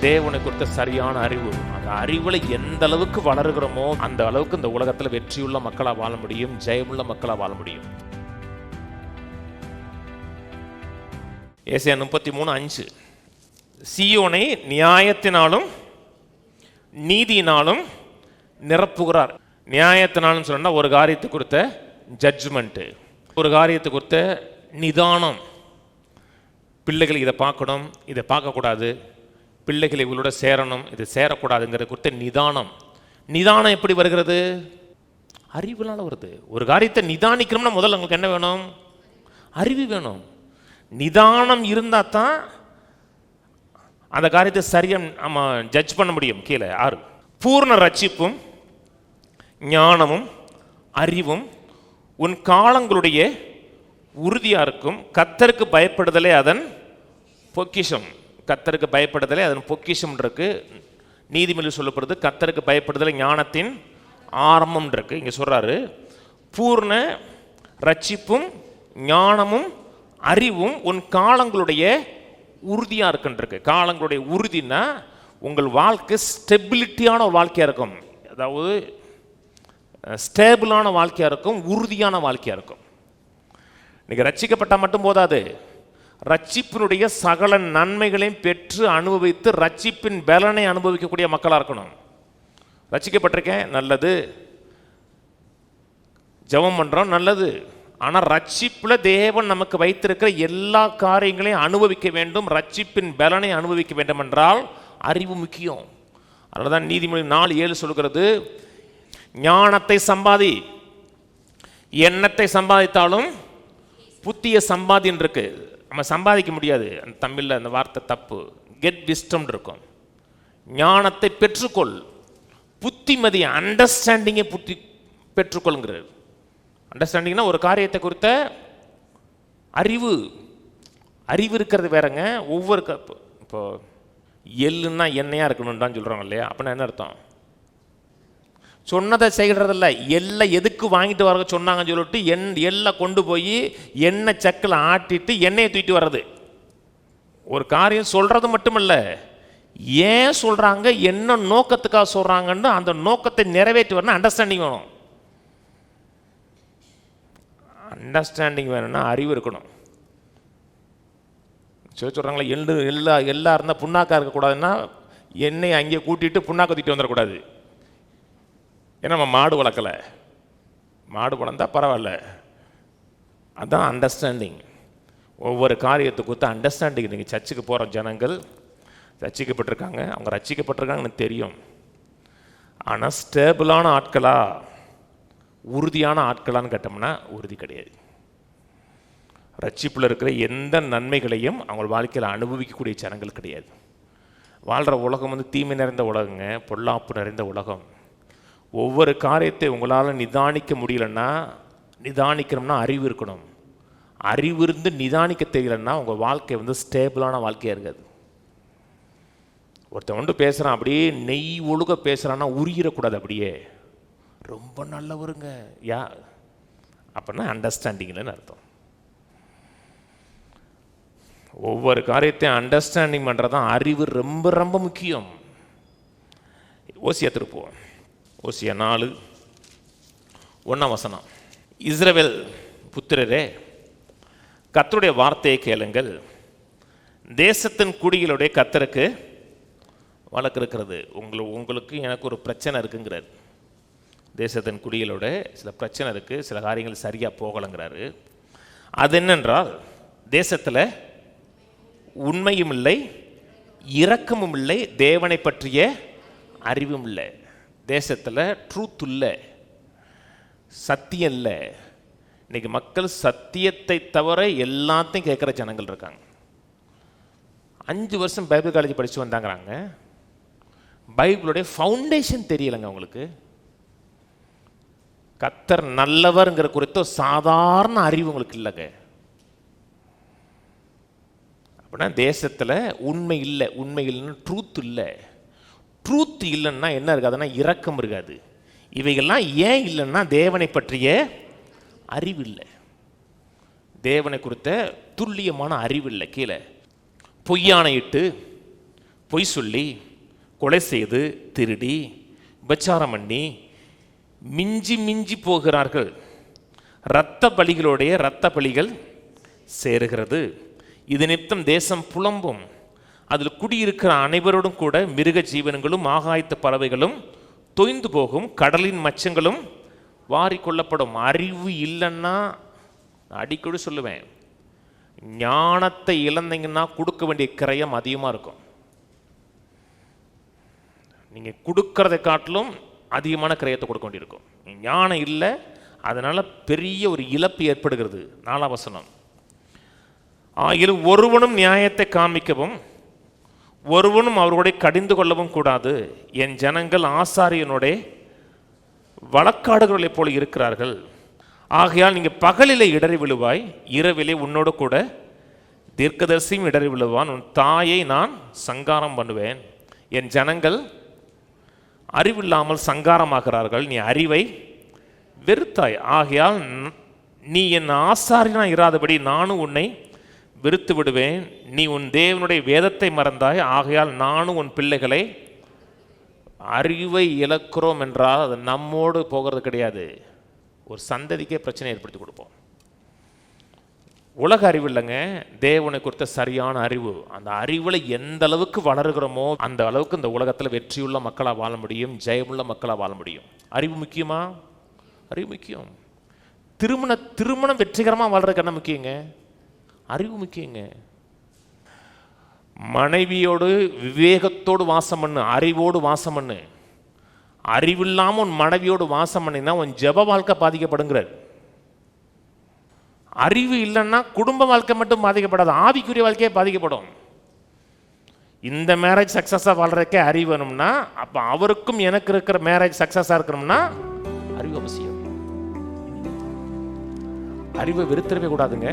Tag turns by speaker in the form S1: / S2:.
S1: தேவனை குறித்த சரியான அறிவு. அந்த அறிவுல எந்த அளவுக்கு வளருகிறோமோ அந்த அளவுக்கு இந்த உலகத்துல வெற்றியுள்ள மக்களா வாழ முடியும், ஜெயமுள்ள மக்களா வாழ முடியும். ஏசாயா 33:5 சீயோனை நியாயத்தினாலும் நீதியினாலும் நிரப்புகிறார். நியாயத்தினாலும் சொன்னா ஒரு காரியத்தை குறித்த ஜட்ஜ்மெண்ட், ஒரு காரியத்தை குறித்த நிதானம். பிள்ளைகள் இதை பார்க்கணும், இதை பார்க்கக்கூடாது, பிள்ளைகள் இவங்களோட சேரணும், இது சேரக்கூடாதுங்கிறது குறித்த நிதானம். நிதானம் எப்படி வருகிறது? அறிவுனால வருது. ஒரு காரியத்தை நிதானிக்கணும்னா முதல்ல உங்களுக்கு என்ன வேணும்? அறிவு வேணும். நிதானம் இருந்தால் தான் அந்த காரியத்தை சரியாக நம்ம ஜட்ஜ் பண்ண முடியும். கீழே 6 பூர்ண ரட்சிப்பும் ஞானமும் அறிவும் உன் காலங்களுடைய உறுதியா இருக்கும், கர்த்தருக்கு பயப்படுதலே அதன் பொக்கிஷம். கர்த்தருக்கு பயப்படுதலே அதன் பொக்கிஷம் இருக்கு. நீதிமொழியில் சொல்லப்படுது கர்த்தருக்கு பயப்படுதலே ஞானத்தின் ஆரம்பம் இருக்கு. இங்க சொல்றாரு பூர்ண ரட்சிப்பும் ஞானமும் அறிவும் உன் காலங்களுடைய உறுதியா இருக்குன்றிருக்கு. காலங்களுடைய உறுதினா உங்கள் வாழ்க்கை ஸ்டெபிலிட்டியான ஒரு வாழ்க்கையா இருக்கும், அதாவது ஸ்டேபிளான வாழ்க்கையா இருக்கும், உறுதியான வாழ்க்கையா இருக்கும். இன்னைக்கு ரட்சிக்கப்பட்டால் மட்டும் போதாது, ரட்சிப்பினுடைய சகல நன்மைகளையும் பெற்று அனுபவித்து ரட்சிப்பின் பலனை அனுபவிக்கக்கூடிய மக்களாக இருக்கணும். ரட்சிக்கப்பட்டிருக்கேன், நல்லது. ஜெபம் பண்ணுறோம், நல்லது. ஆனால் ரட்சிப்பில் தேவன் நமக்கு வைத்திருக்கிற எல்லா காரியங்களையும் அனுபவிக்க வேண்டும், ரட்சிப்பின் பலனை அனுபவிக்க வேண்டும் என்றால் அறிவு முக்கியம். அதனால தான் நீதிமொழி 4:7 சொல்கிறது ஞானத்தை சம்பாதி, எண்ணத்தை சம்பாதித்தாலும் புத்திய சம்பாதின்னு இருக்கு. நம்ம சம்பாதிக்க முடியாது, அந்த தமிழில் அந்த வார்த்தை தப்பு. கெட் விஸ்டம் இருக்கும். ஞானத்தை பெற்றுக்கொள், புத்திமதி அண்டர்ஸ்டாண்டிங்கை பெற்றுக்கொள்ங்கிறது. அண்டர்ஸ்டாண்டிங்னா ஒரு காரியத்தை குறித்த அறிவு. அறிவு இருக்கிறது வேறங்க. ஒவ்வொரு இப்போ எள்ளுன்னா எண்ணெயாக இருக்கணும்னு சொல்கிறாங்க இல்லையா? அப்படின்னா என்ன அர்த்தம்? சொன்னதை செய்கிறதில்ல, எள்ளை எதுக்கு வாங்கிட்டு வர சொன்னாங்கன்னு சொல்லிட்டு எள்ளை கொண்டு போய் எண்ணெய் சக்கில் ஆட்டிட்டு எண்ணெயை தூக்கிட்டு வர்றது. ஒரு காரியம் சொல்கிறது மட்டுமல்ல, ஏன் சொல்கிறாங்க, என்ன நோக்கத்துக்காக சொல்கிறாங்கன்னு அந்த நோக்கத்தை நிறைவேற்றி வரணும். அண்டர்ஸ்டாண்டிங் வேணும். அண்டர்ஸ்டாண்டிங் வேணும்னா அறிவு இருக்கணும். சொல்கிறாங்களே எள்ளா இருந்தால் புண்ணாக்கா இருக்கக்கூடாதுன்னா எண்ணெயை அங்கேயே கூட்டிட்டு புண்ணாக்க தூக்கிட்டு வந்துடக்கூடாது. ஏன்னா நம்ம மாடு வளர்க்கலை, மாடு வளர்ந்தா பரவாயில்ல. அதுதான் அண்டர்ஸ்டாண்டிங். ஒவ்வொரு காரியத்தை கொடுத்து அண்டர்ஸ்டாண்டிங். நீங்கள் சர்ச்சுக்கு போகிற ஜனங்கள் ரட்சிக்கப்பட்டிருக்காங்க, அவங்க ரட்சிக்கப்பட்டிருக்காங்கன்னு தெரியும். ஆனால் ஸ்டேபிளான ஆட்களா, உறுதியான ஆட்களான்னு கேட்டோம்னா உறுதி கிடையாது. ரட்சிப்பில் இருக்கிற எந்த நன்மைகளையும் அவங்க வாழ்க்கையில் அனுபவிக்கக்கூடிய ஜனங்கள் கிடையாது. வாழ்கிற உலகம் தீமை நிறைந்த உலகங்க, பொல்லாப்பு நிறைந்த உலகம். ஒவ்வொரு காரியத்தை உங்களால் நிதானிக்க முடியலன்னா, நிதானிக்கணும்னா அறிவு இருக்கணும். அறிவு இருந்து நிதானிக்க தெரியலன்னா உங்கள் வாழ்க்கை ஸ்டேபிளான வாழ்க்கையாக இருக்காது. ஒருத்தன் ஒன்று பேசுகிறான், அப்படியே நெய் ஒழுக பேசுகிறான்னா உருகிடக்கூடாது. அப்படியே ரொம்ப நல்லவருங்க யா அப்படின்னா அண்டர்ஸ்டாண்டிங்லன்னு அர்த்தம். ஒவ்வொரு காரியத்தையும் அண்டர்ஸ்டாண்டிங் பண்ணுறது தான் அறிவு ரொம்ப ரொம்ப முக்கியம். ஓசியா திருப்புவோம். ஓசியா 4:1 இஸ்ரவேல் புத்திரரே, கர்த்தருடைய வார்த்தையை கேளுங்கள், தேசத்தின் குடிகளுடைய கர்த்தருக்கு வழக்கு இருக்கிறது. உங்களுக்கு எனக்கு ஒரு பிரச்சனை இருக்குங்கிறார். தேசத்தின் குடிகளோட சில பிரச்சனை இருக்குது, சில காரியங்கள் சரியாக போகலைங்கிறாரு. அது என்னென்றால், தேசத்தில் உண்மையும் இல்லை, இரக்கமும் இல்லை, தேவனை பற்றிய அறிவும் இல்லை. தேசத்தில் ட்ரூத் இல்லை, சத்தியம் இல்லை. இன்னைக்கு மக்கள் சத்தியத்தை தவிர எல்லாத்தையும் கேட்குற ஜனங்கள் இருக்காங்க. 5 வருஷம் பைபிள் காலேஜ் படித்து வந்தாங்கிறாங்க, பைபிளுடைய ஃபவுண்டேஷன் தெரியலைங்க அவங்களுக்கு. கர்த்தர் நல்லவர்ங்கிற குறித்த சாதாரண அறிவு உங்களுக்கு இல்லைங்க. அப்படின்னா தேசத்தில் உண்மை இல்லை, உண்மை இல்லைன்னு ட்ரூத் இல்லை. ட்ரூத் இல்லைன்னா என்ன இருக்காதுன்னா இரக்கம் இருக்காது. இவைகள்லாம் ஏன் இல்லைன்னா தேவனை பற்றிய அறிவு இல்லை, தேவனை குறித்த துல்லியமான அறிவு இல்லை. கீழே பொய்யான இட்டு பொய் சொல்லி, கொலை செய்து, திருடி, விபச்சாரம் பண்ணி மிஞ்சி மிஞ்சி போகிறார்கள். இரத்த பலிகளுடைய இரத்த பலிகள் சேருகிறது. இது நிமித்தம் தேசம் புலம்பும். அதில் குடியிருக்கிற அனைவரோடும் கூட மிருக ஜீவனங்களும் ஆகாயத்து பறவைகளும் தொய்ந்து போகும். கடலின் மச்சங்களும் வாரி கொள்ளப்படும். அறிவு இல்லைன்னா, அடிக்கடி சொல்லுவேன், ஞானத்தை இழந்தீங்கன்னா கொடுக்க வேண்டிய கிரயம் அதிகமாக இருக்கும். நீங்கள் கொடுக்கறதை காட்டிலும் அதிகமான கிரயத்தை கொடுக்க வேண்டியிருக்கும். ஞானம் இல்லை, அதனால் பெரிய ஒரு இழப்பு ஏற்படுகிறது. 4ஆம் வசனம், ஆகிலும் ஒருவனும் நியாயத்தை காமிக்கவும் ஒருவனும் அவர்களுடைய கடிந்து கொள்ளவும் கூடாது. என் ஜனங்கள் ஆசாரியனுடைய வழக்காடுகளைப் போல இருக்கிறார்கள். ஆகையால் நீங்கள் பகலிலே இடறி விழுவாய், இரவிலே உன்னோடு கூட தீர்க்கதரிசியும் இடறி விழுவான். உன் தாயை நான் சங்காரம் பண்ணுவேன். என் ஜனங்கள் அறிவில்லாமல் சங்காரமாகிறார்கள். நீ அறிவை வெறுத்தாய். ஆகையால் நீ என் ஆசாரியனா இராதபடி நானும் உன்னை வெறுத்து விடுவேன். நீ உன் தேவனுடைய வேதத்தை மறந்தாய். ஆகையால் நானும் உன் பிள்ளைகளை அறிவை இழக்கிறோம் என்றால் அது நம்மோடு போகிறது கிடையாது, ஒரு சந்ததிக்கே பிரச்சனை ஏற்படுத்தி கொடுப்போம். உலக அறிவு இல்லைங்க, தேவனை குறித்த சரியான அறிவு. அந்த அறிவில் எந்த அளவுக்கு வளருகிறோமோ அந்த அளவுக்கு இந்த உலகத்தில் வெற்றியுள்ள மக்களாக வாழ முடியும், ஜெயமுள்ள மக்களாக வாழ முடியும். அறிவு முக்கியமா? அறிவு முக்கியம். திருமணம் வெற்றிகரமாக வாழ்றதுக்கு என்ன முக்கியங்க? அறிவு முக்கியங்க. மனைவியோடு விவேகத்தோடு வாசம் பண்ணு, அறிவோடு வாசம் பண்ணு. அறிவில்லாமல் உன் மனைவியோடு வாசம் பண்ணினா உன் ஜெப வாழ்க்கை பாதிக்கப்படுங்கிறார். அறிவு இல்லைன்னா குடும்ப வாழ்க்கை மட்டும் பாதிக்கப்படாது, ஆவிக்குரிய வாழ்க்கையே பாதிக்கப்படும். இந்த மேரேஜ் சக்ஸஸாக வாழ்றதுக்கே அறிவு வேணும்னா, அப்போ அவருக்கும் எனக்கு இருக்கிற மேரேஜ் சக்ஸஸாக இருக்கணும்னா அறிவு அவசியம். அறிவை வெறுத்திடவே கூடாதுங்க.